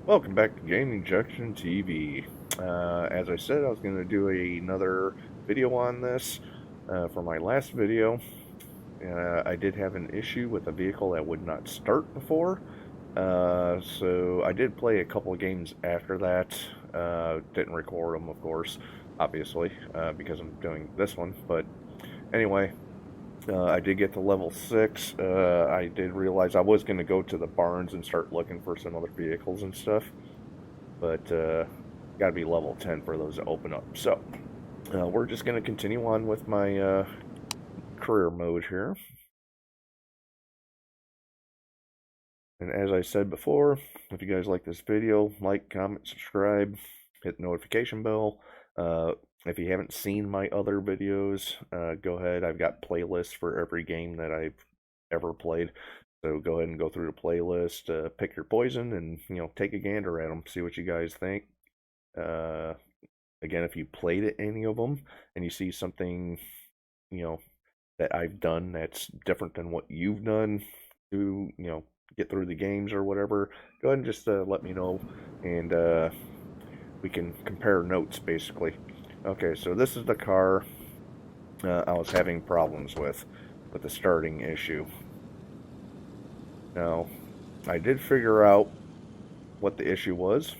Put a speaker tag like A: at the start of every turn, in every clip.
A: Welcome back to Gaming Junction TV. As I said, I was going to do another video on this for my last video. I did have an issue with a vehicle that would not start before. So I did play a couple of games after that. Didn't record them, of course, obviously, because I'm doing this one. But anyway, I did get to level 6. I did realize I was going to go to the barns and start looking for some other vehicles and stuff. But got to be level 10 for those to open up. So we're just going to continue on with my career mode here. And as I said before, if you guys like this video, like, comment, subscribe, hit the notification bell. If you haven't seen my other videos, go ahead. I've got playlists for every game that I've ever played. So go ahead and go through the playlist, pick your poison, and take a gander at them, see what you guys think. Again, if you played at any of them and you see something, that I've done that's different than what you've done to, get through the games or whatever, go ahead and just let me know, and we can compare notes, basically. Okay, so this is the car I was having problems with the starting issue. Now, I did figure out what the issue was,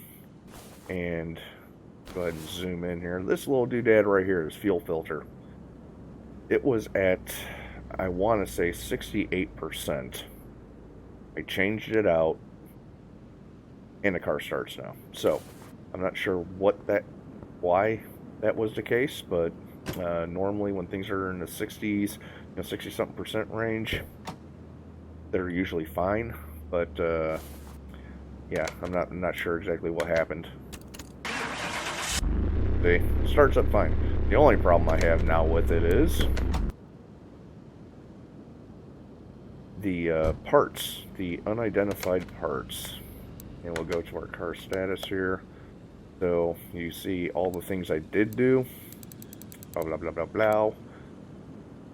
A: and go ahead and zoom in here. This little doodad right here is fuel filter. It was at, I want to say, 68%. I changed it out, and the car starts now. So, I'm not sure why that was the case, but normally when things are in the 60s, 60-something percent range, they're usually fine. But yeah, I'm not sure exactly what happened. See, it starts up fine. The only problem I have now with it is the parts, the unidentified parts. And we'll go to our car status here. So you see all the things I did do. Blah, blah, blah, blah, blah. And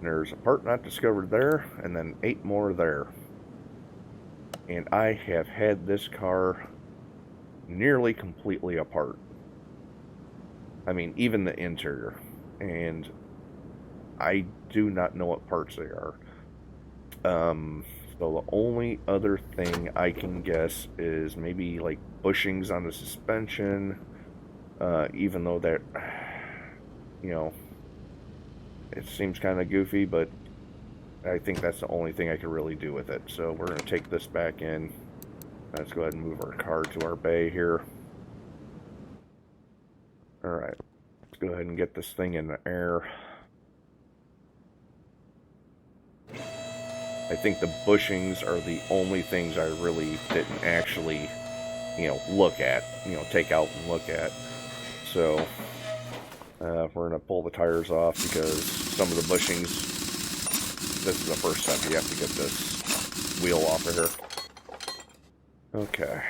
A: there's a part not discovered there, and then 8 more there. And I have had this car nearly completely apart. I mean, even the interior. And I do not know what parts they are. So the only other thing I can guess is maybe like bushings on the suspension. Even though that, it seems kind of goofy, but I think that's the only thing I could really do with it. So we're going to take this back in. Let's go ahead and move our car to our bay here. Alright, let's go ahead and get this thing in the air. I think the bushings are the only things I really didn't actually, look at, take out and look at. So, we're going to pull the tires off because some of the bushings, this is the first step, you have to get this wheel off of here. Okay.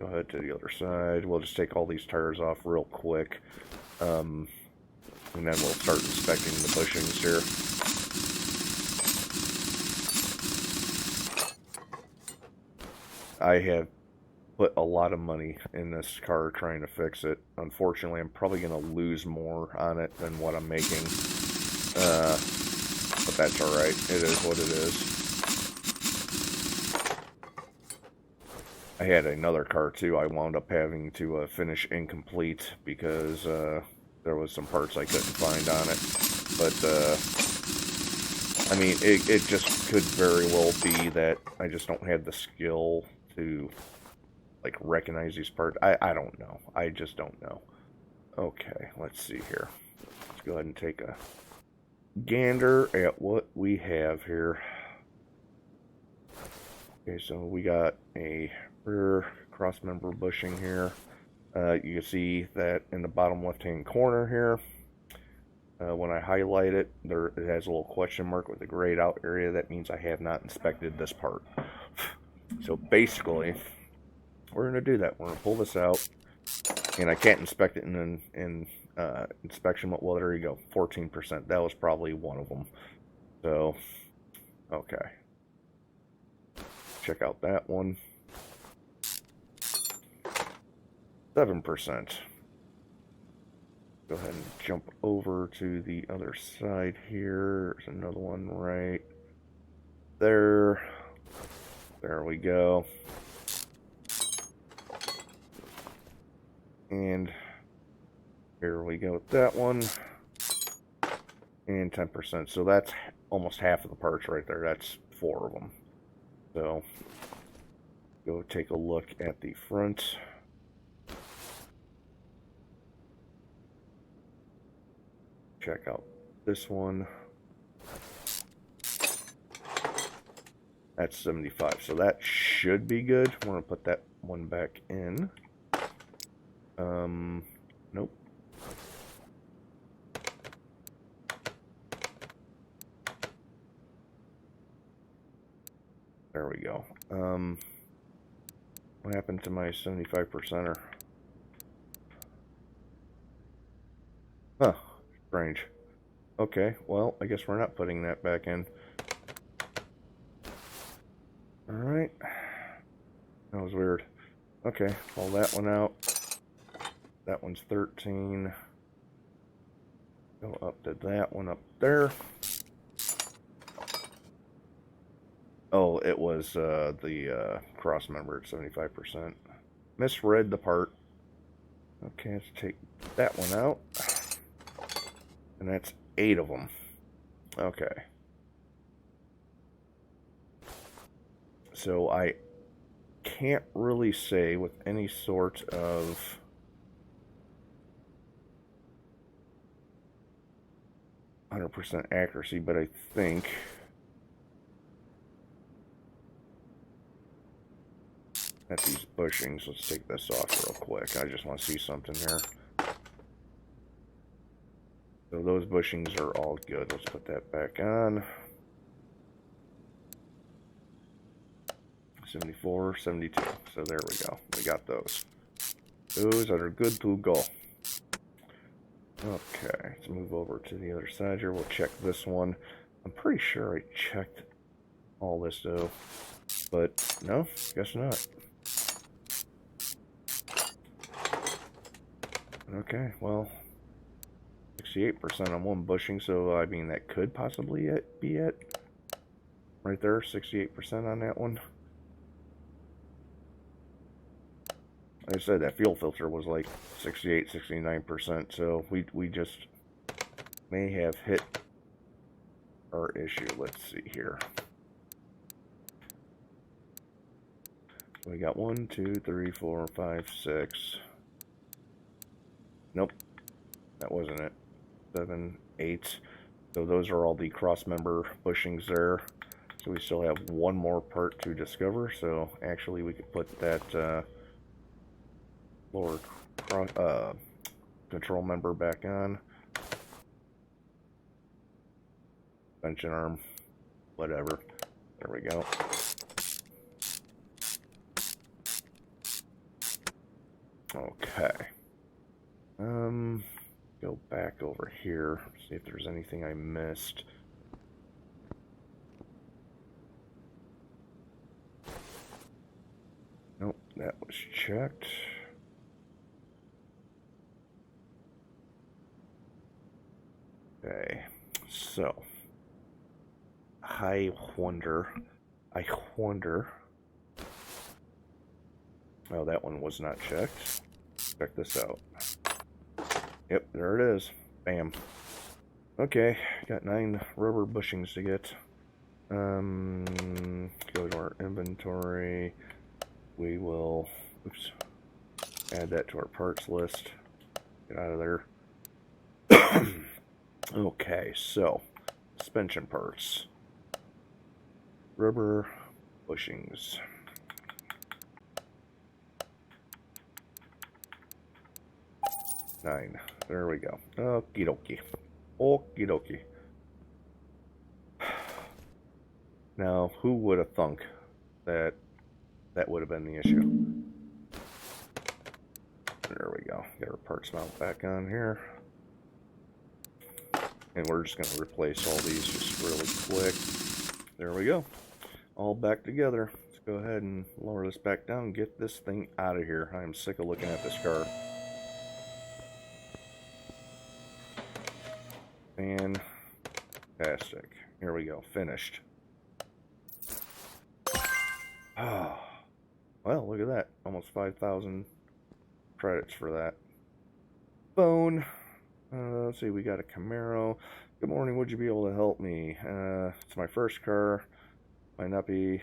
A: Go ahead to the other side. We'll just take all these tires off real quick. And then we'll start inspecting the bushings here. I have put a lot of money in this car trying to fix it. Unfortunately, I'm probably going to lose more on it than what I'm making. But that's alright. It is what it is. I had another car too. I wound up having to finish incomplete because there was some parts I couldn't find on it. But, I mean, it just could very well be that I just don't have the skill to, like, recognize these parts. I don't know. I just don't know. Okay, let's see here. Let's go ahead and take a gander at what we have here. Okay, so we got a rear cross member bushing here. You can see that in the bottom left hand corner here. When I highlight it, it has a little question mark with a grayed out area. That means I have not inspected this part. So basically, we're going to do that. We're going to pull this out, and I can't inspect it in inspection. Well, there you go, 14%. That was probably one of them. So, okay. Check out that one. 7%. Go ahead and jump over to the other side here. There's another one right there. There we go. And here we go with that one. And 10%. So that's almost half of the parts right there. That's 4 of them. So go take a look at the front. Check out this one. That's 75. So that should be good. I'm going to put that one back in. Nope. There we go. What happened to my 75%er? Huh. Strange. Okay, well, I guess we're not putting that back in. Alright. That was weird. Okay, pull that one out. That one's 13. Go up to that one up there. Oh, it was the cross member at 75%. Misread the part. Okay, let's take that one out. And that's 8 of them. Okay. So I can't really say with any sort of %100% accuracy, but I think at these bushings, let's take this off real quick. I just want to see something here. So those bushings are all good. Let's put that back on. 74, 72. So there we go. We got those. Those are good to go. Okay, let's move over to the other side here. We'll check this one. I'm pretty sure I checked all this though, but no, guess not. Okay, well, 68% on one bushing, so I mean that could possibly be it. Right there, 68% on that one. Like I said, that fuel filter was like 68, 69%, so we just may have hit our issue. Let's see here. We got 1, 2, 3, 4, 5, 6. Nope, that wasn't it. 7, 8. So those are all the cross member bushings there. So we still have one more part to discover. So actually we could put that lower control member back on. Suspension arm, whatever. There we go. Okay. Go back over here, see if there's anything I missed. Nope, that was checked. Okay, so I wonder. Oh, that one was not checked. Check this out. Yep, there it is. Bam. Okay, got 9 rubber bushings to get. Go to our inventory. We will, oops, add that to our parts list. Get out of there. Okay, so suspension parts. Rubber bushings. 9. There we go. Okie dokie. Okie dokie. Now, who would have thunk that that would have been the issue? There we go. Get our parts mount back on here. And we're just going to replace all these just really quick. There we go. All back together. Let's Go ahead and lower this back down and get this thing out of here. I'm sick of looking at this car. Fantastic. Here we go. Finished. Oh, well, look at that. Almost 5,000 credits for that. Phone. Let's see, we got a Camaro. Good morning, would you be able to help me? It's my first car. Might not be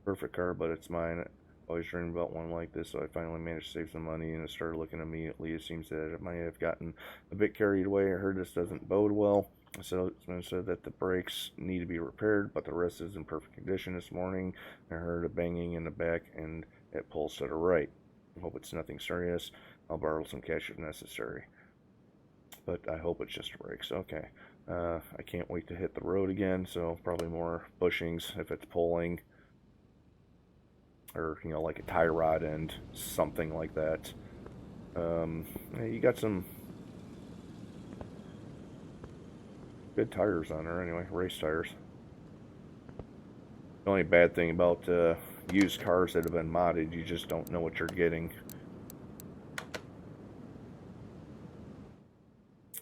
A: perfect car, but it's mine. Always dreamed about one like this, so I finally managed to save some money and I started looking immediately. It seems that it might have gotten a bit carried away. I heard this doesn't bode well. So it's been said that the brakes need to be repaired, but the rest is in perfect condition this morning. I heard a banging in the back and it pulls to the right. I hope it's nothing serious. I'll borrow some cash if necessary. But I hope it's just brakes. Okay. I can't wait to hit the road again, so probably more bushings if it's pulling. Or, you know, like a tie rod end, something like that. You got some good tires on there anyway, race tires. The only bad thing about used cars that have been modded, you just don't know what you're getting.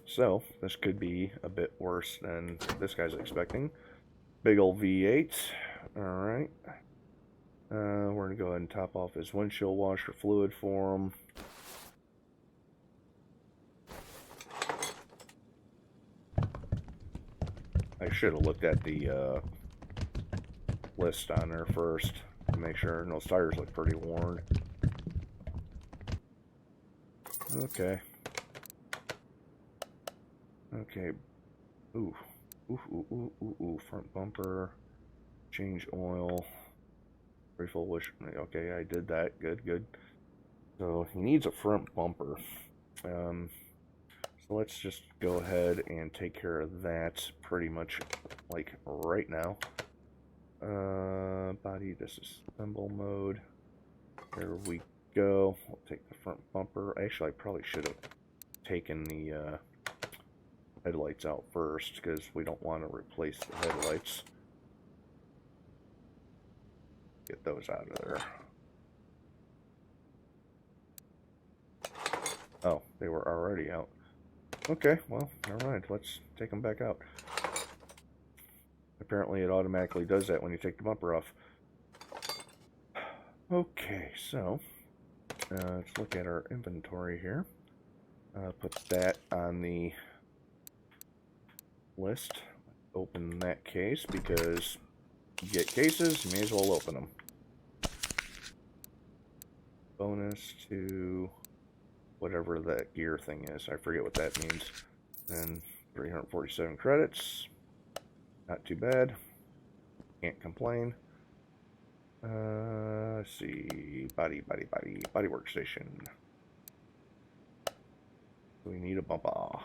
A: So, this could be a bit worse than this guy's expecting. Big old V8. Alright. We're going to go ahead and top off his windshield washer fluid for him. I should have looked at the list on there first to make sure. And those tires look pretty worn. Okay. Okay. Ooh. Ooh. Front bumper. Change oil. Refill wish. Okay, I did that. Good. So he needs a front bumper. So let's just go ahead and take care of that pretty much like right now. Body disassemble mode. There we go. We'll take the front bumper. Actually, I probably should have taken the headlights out first because we don't want to replace the headlights. Get those out of there. Oh, they were already out. Okay, well, never mind. Let's take them back out. Apparently it automatically does that when you take the bumper off. Okay, so let's look at our inventory here. Put that on the list. Open that case because you get cases, you may as well open them. Bonus to whatever that gear thing is. I forget what that means. And 347 credits. Not too bad. Can't complain. Let's see. Body workstation. We need a bumper.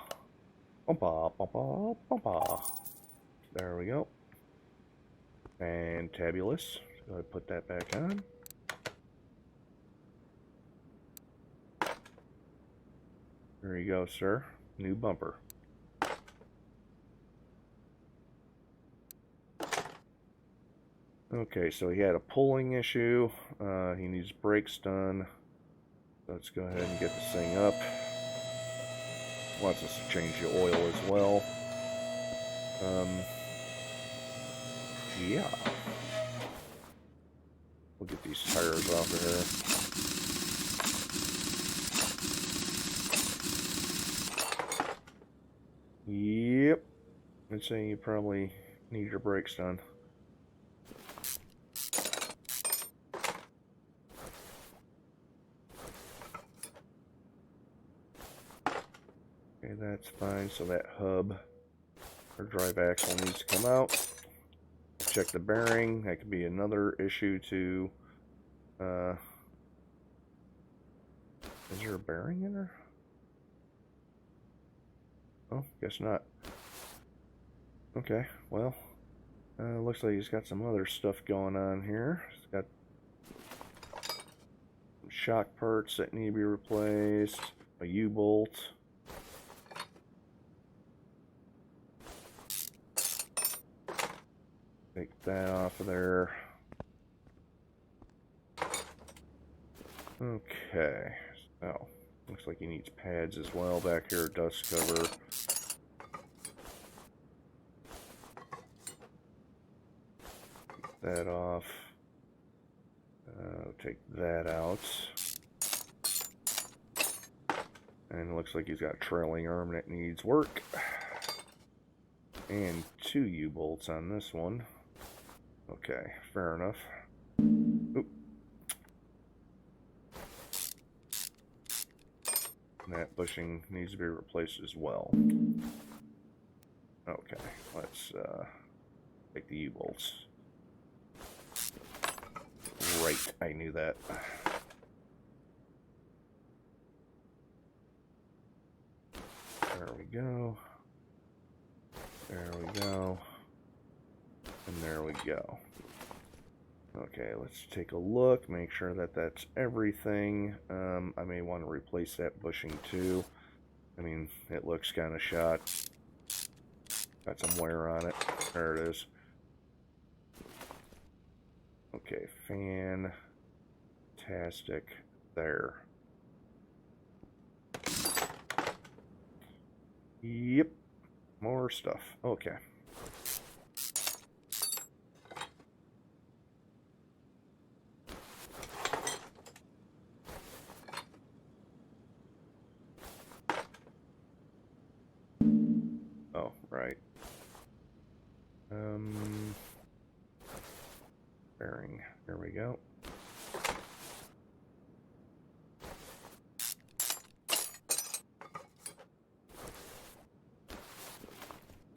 A: Bumper. There we go. Fantabulous. Go ahead and put that back on. There you go, sir. New bumper. Okay, so he had a pulling issue. He needs brakes done. Let's go ahead and get this thing up. Wants us to change the oil as well. Yeah. We'll get these tires off of here. Yep. I'd say you probably need your brakes done. Okay, that's fine. So that hub or drive axle needs to come out. Check the bearing. That could be another issue too. Is there a bearing in there? Oh, guess not. Okay, well, looks like he's got some other stuff going on here. He's got some shock parts that need to be replaced, a U-bolt. Take that off of there. Okay, so looks like he needs pads as well back here, dust cover. Take that off. Take that out. And it looks like he's got a trailing arm that needs work. And 2 U-bolts on this one. Okay, fair enough. Oop. And that bushing needs to be replaced as well. Okay, let's take the U-bolts. Right, I knew that. There we go. There we go. And there we go. Okay, let's take a look, make sure that that's everything. I may want to replace that bushing too. I mean, it looks kind of shot. Got some wear on it. There it is. Okay, fantastic. There. Yep. More stuff. Okay. Oh, right. Bearing. There we go.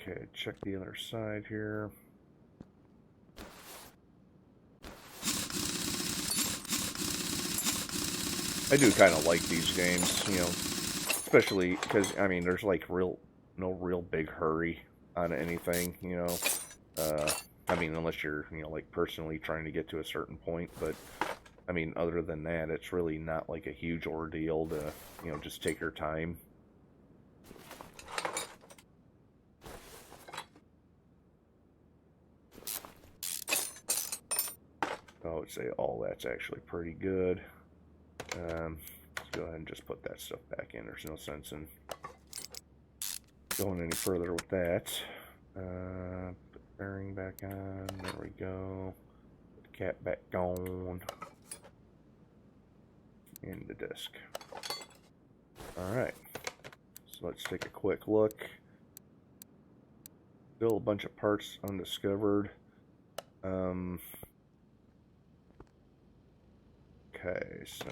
A: Okay, check the other side here. I do kind of like these games, you know, especially because, I mean, there's like no real big hurry on anything, you know. I mean, unless you're, you know, like personally trying to get to a certain point, but I mean, other than that, it's really not like a huge ordeal to, you know, just take your time. I would say all that's actually pretty good. Let's go ahead and just put that stuff back in. There's no sense in going any further with that. Put the bearing back on. There we go. Put the cap back on. And the disc. Alright. So let's take a quick look. Still a bunch of parts undiscovered. Okay, so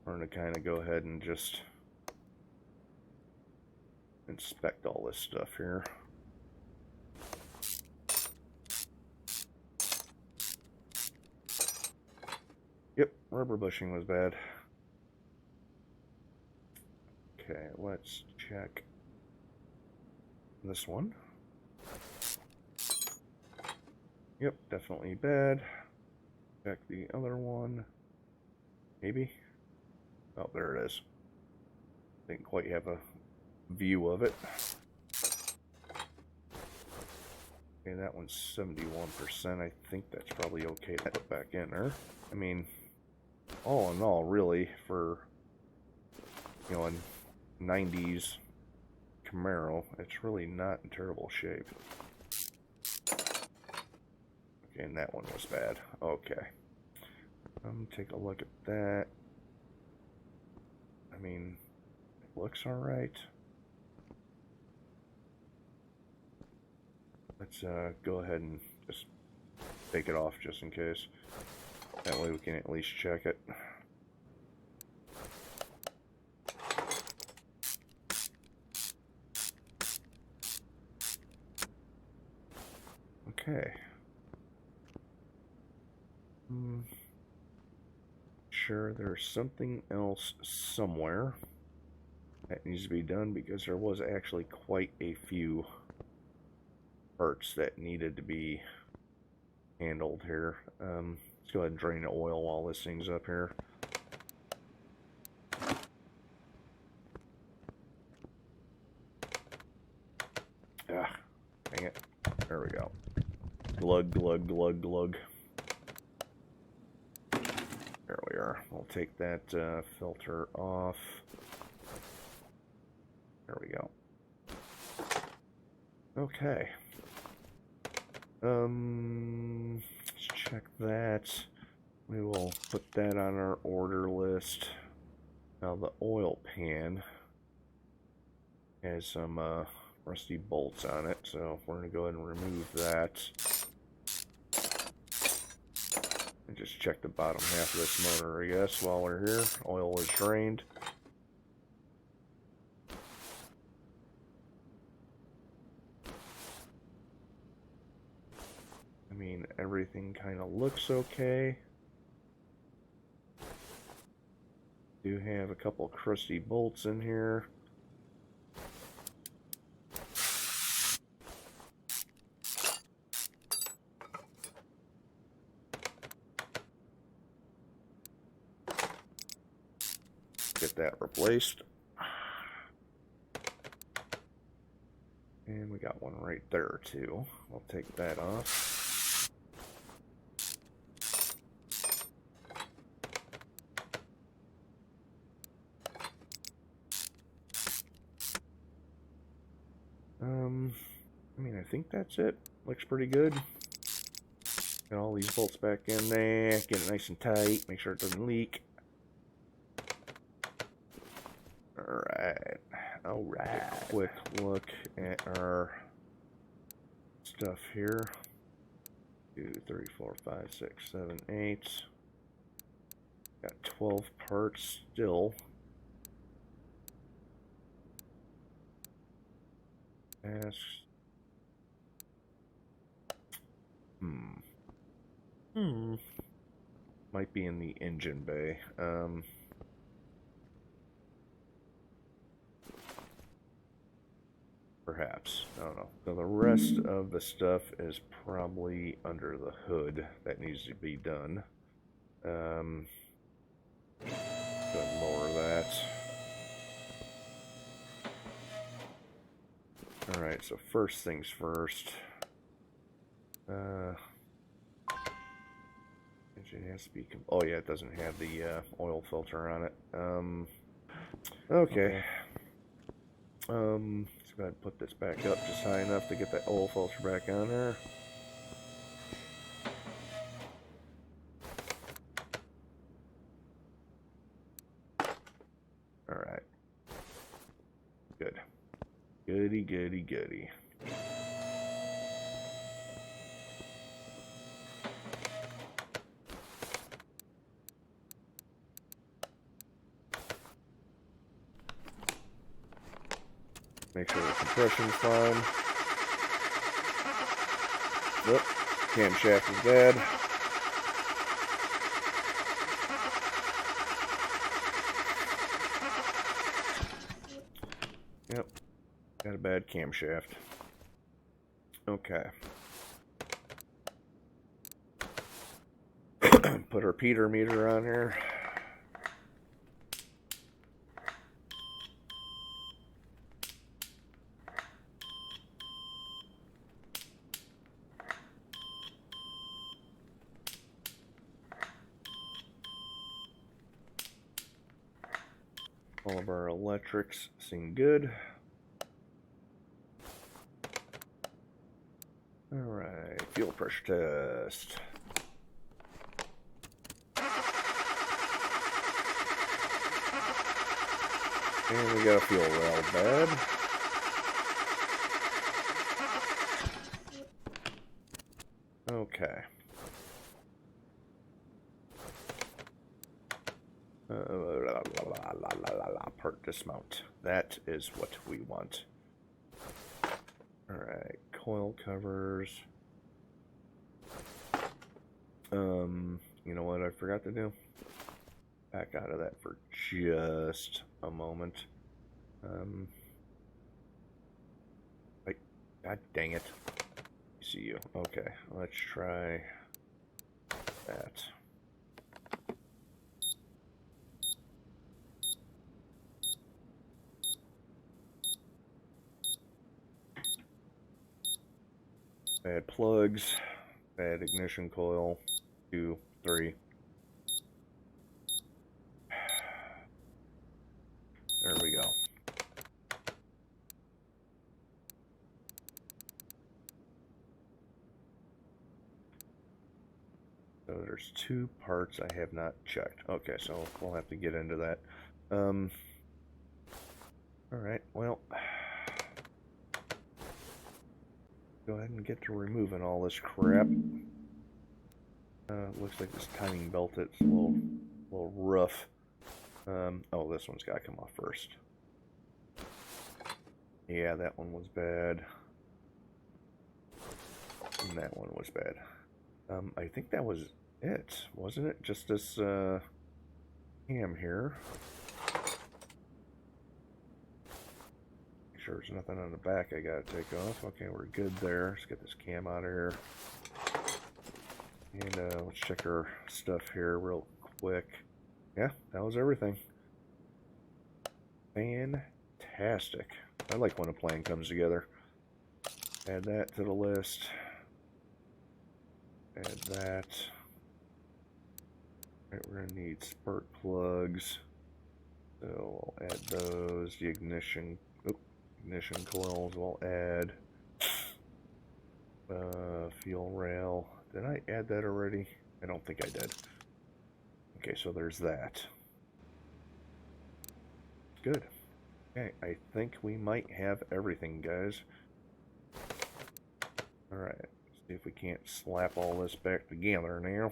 A: we're going to kind of go ahead and just inspect all this stuff here. Yep, rubber bushing was bad. Okay, let's check this one. Yep, definitely bad. Check the other one. Maybe. Oh, there it is. Didn't quite have a view of it. Okay, that one's 71%. I think that's probably okay to put back in there. I mean, all in all, really, for, you know, a 90s Camaro, it's really not in terrible shape. Okay, and that one was bad. Okay. Take a look at that. I mean, it looks alright. Let's go ahead and just take it off just in case. That way we can at least check it. Okay. Sure, there's something else somewhere that needs to be done because there was actually quite a few parts that needed to be handled here. Let's go ahead and drain the oil while this thing's up here. Ah, dang it. There we go. Glug, glug, glug, glug. there. We'll take that filter off. There we go. Okay. Let's check that. We will put that on our order list. Now the oil pan has some rusty bolts on it, so we're going to go ahead and remove that. And just check the bottom half of this motor, I guess, while we're here. Oil is drained. I mean, everything kind of looks okay. Do have a couple crusty bolts in here. Get that replaced. And we got one right there too. I'll take that off. I mean, I think that's it. Looks pretty good. Got all these bolts back in there. Get it nice and tight. Make sure it doesn't leak. Alright. Quick look at our stuff here. 2, 3, 4, 5, 6, 7, 8. Got 12 parts still. Asks. Might be in the engine bay. Perhaps. I don't know. So the rest of the stuff is probably under the hood that needs to be done. Go ahead and lower that. Alright, so first things first. Engine has to be... Oh yeah, it doesn't have the oil filter on it. Okay. Let's go ahead and put this back up just high enough to get that oil filter back on there. Alright. Good. Goody, goody, goody. Make sure the compression's fine. Yep, camshaft is bad. Yep, got a bad camshaft. Okay. Put our Peter meter on here. All of our electrics seem good. Alright, fuel pressure test. And we got a fuel rail bad. Okay. Part dismount. That is what we want. Alright, coil covers. You know what I forgot to do? Back out of that for just a moment. Wait, god dang it. See you. Okay, let's try that. Bad plugs, bad ignition coil, 2, 3. there's two parts I have not checked. Okay, so we'll have to get into that. Alright, well, go ahead and get to removing all this crap. Looks like this timing belt, it's a little rough. Oh, this one's got to come off first. Yeah, that one was bad. And that one was bad. I think that was it, wasn't it? Just this cam here. Make sure there's nothing on the back I gotta take off. Okay, we're good there. Let's get this cam out of here. And let's check our stuff here real quick. Yeah, that was everything. Fantastic. I like when a plan comes together. Add that to the list. Add that. Right, we're gonna need spark plugs. So we'll add those. The ignition coils we'll add. Fuel rail. Did I add that already? I don't think I did. Okay, so there's that. Good. Okay, I think we might have everything, guys. Alright, see if we can't slap all this back together now.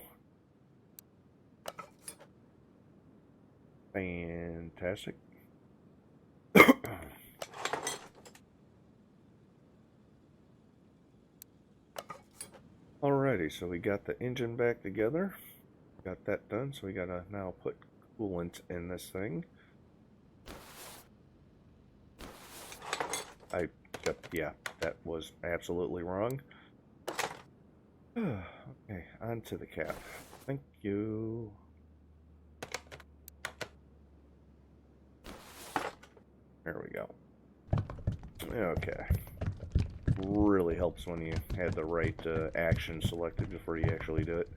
A: Fantastic. Alrighty, so we got the engine back together. Got that done, so we gotta now put coolant in this thing. Yeah, that was absolutely wrong. Okay, on to the cap. Thank you. There we go. Okay. Really helps when you had the right action selected before you actually do it.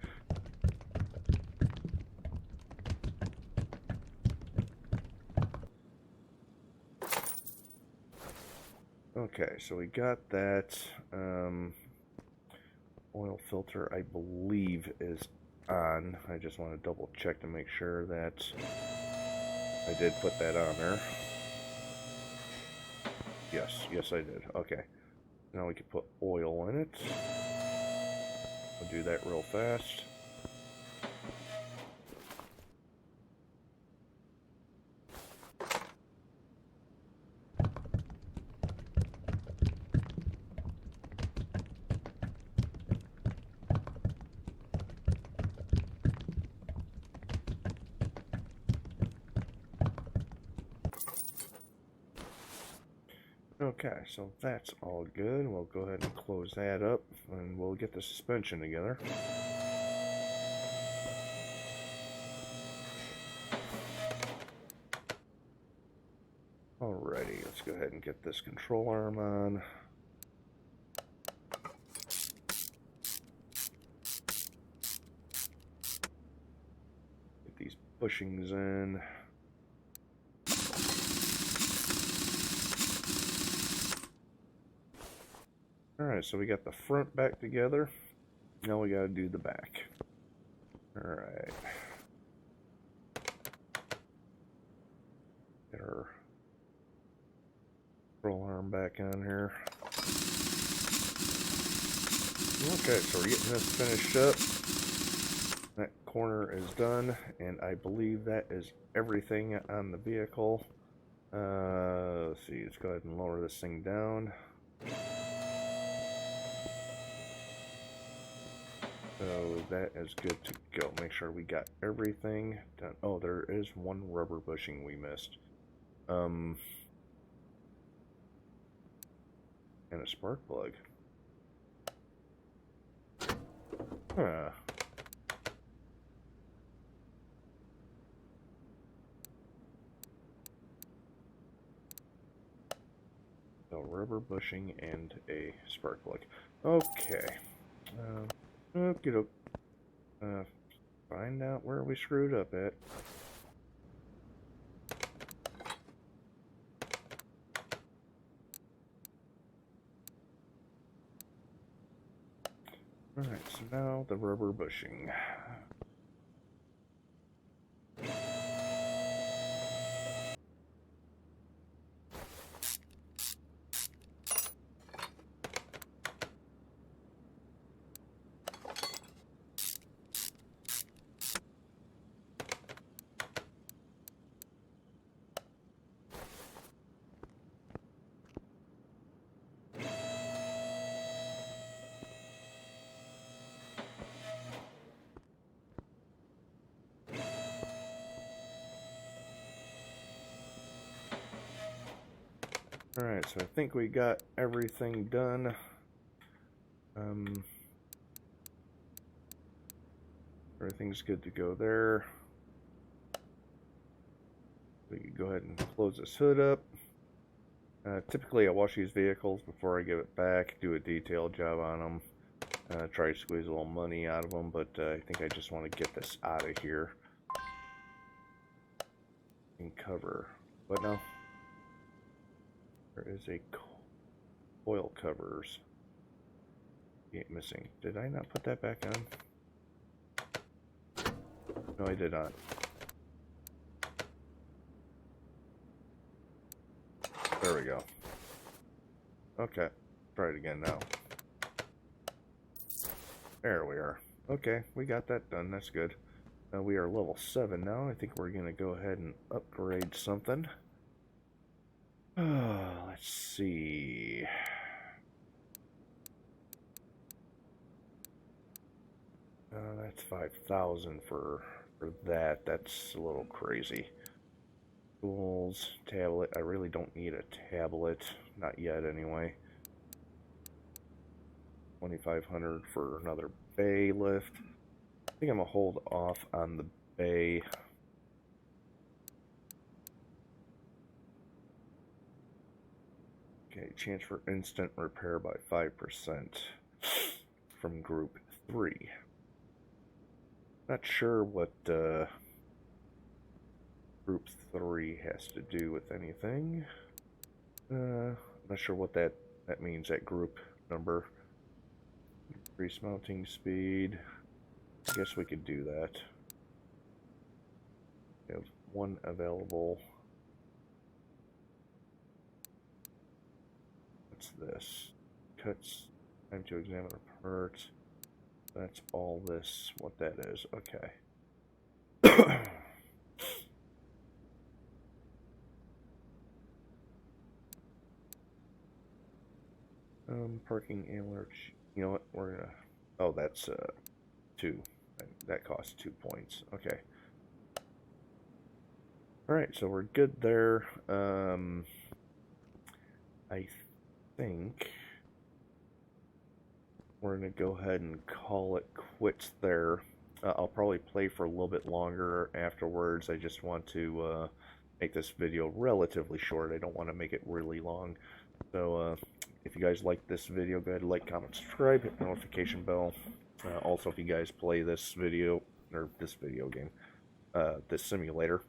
A: Okay, so we got that. Oil filter, I believe, is on. I just want to double check to make sure that I did put that on there. Yes, I did. Okay. Now we can put oil in it. I'll do that real fast. Okay, so that's all good. We'll go ahead and close that up, and we'll get the suspension together. Alrighty, let's go ahead and get this control arm on. Get these bushings in. Alright, so we got the front back together. Now we gotta do the back. Alright. Get our control arm back on here. Okay, so we're getting this finished up. That corner is done, and I believe that is everything on the vehicle. Let's see, let's go ahead and lower this thing down. So that is good to go. Make sure we got everything done. Oh, there is one rubber bushing we missed. And a spark plug. Huh. So rubber bushing and a spark plug. Okay. Okie doke. Find out where we screwed up at. Alright, so Now the rubber bushing. Alright, so I think we got everything done. Everything's good to go there. We can go ahead and close this hood up. Typically I wash these vehicles before I give it back, do a detailed job on them, try to squeeze a little money out of them, but I think I just want to get this out of here and cover. But no, there is a coil covers missing. Did I not put that back on? No, I did not. There we go. Okay, try it again now. There we are. Okay, we got that done. That's good. We are level 7 now. I think we're going to go ahead and upgrade something. Let's see. That's 5,000 for that. That's a little crazy. Tools, tablet. I really don't need a tablet. Not yet, anyway. 2,500 for another bay lift. I think I'm going to hold off on the bay. Okay, chance for instant repair by 5% from group 3. Not sure what group 3 has to do with anything. Not sure what that means, that group number. Increase mounting speed. I guess we could do that. We have one available. What's this? Cuts. Time to examine a part. That's all this. What that is. Okay. Parking alert. You know what? We're gonna. Oh, that's 2. That costs 2 points. Okay. Alright, so we're good there. I think we're going to go ahead and call it quits there. I'll probably play for a little bit longer afterwards. I just want to make this video relatively short. I don't want to make it really long. So if you guys like this video, go ahead and like, comment, subscribe, hit the notification bell. Also, if you guys play this video, or this video game, this simulator,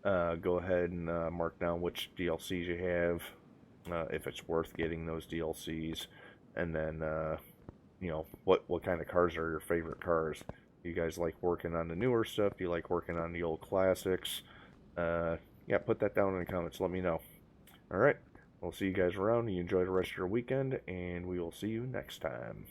A: go ahead and mark down which DLCs you have, if it's worth getting those DLCs, and then you know, what kind of cars are your favorite cars. Do you guys like working on the newer stuff? Do you like working on the old classics? Yeah, put that down in the comments. Let me know. Alright, we'll see you guys around. You enjoy the rest of your weekend, and we will see you next time.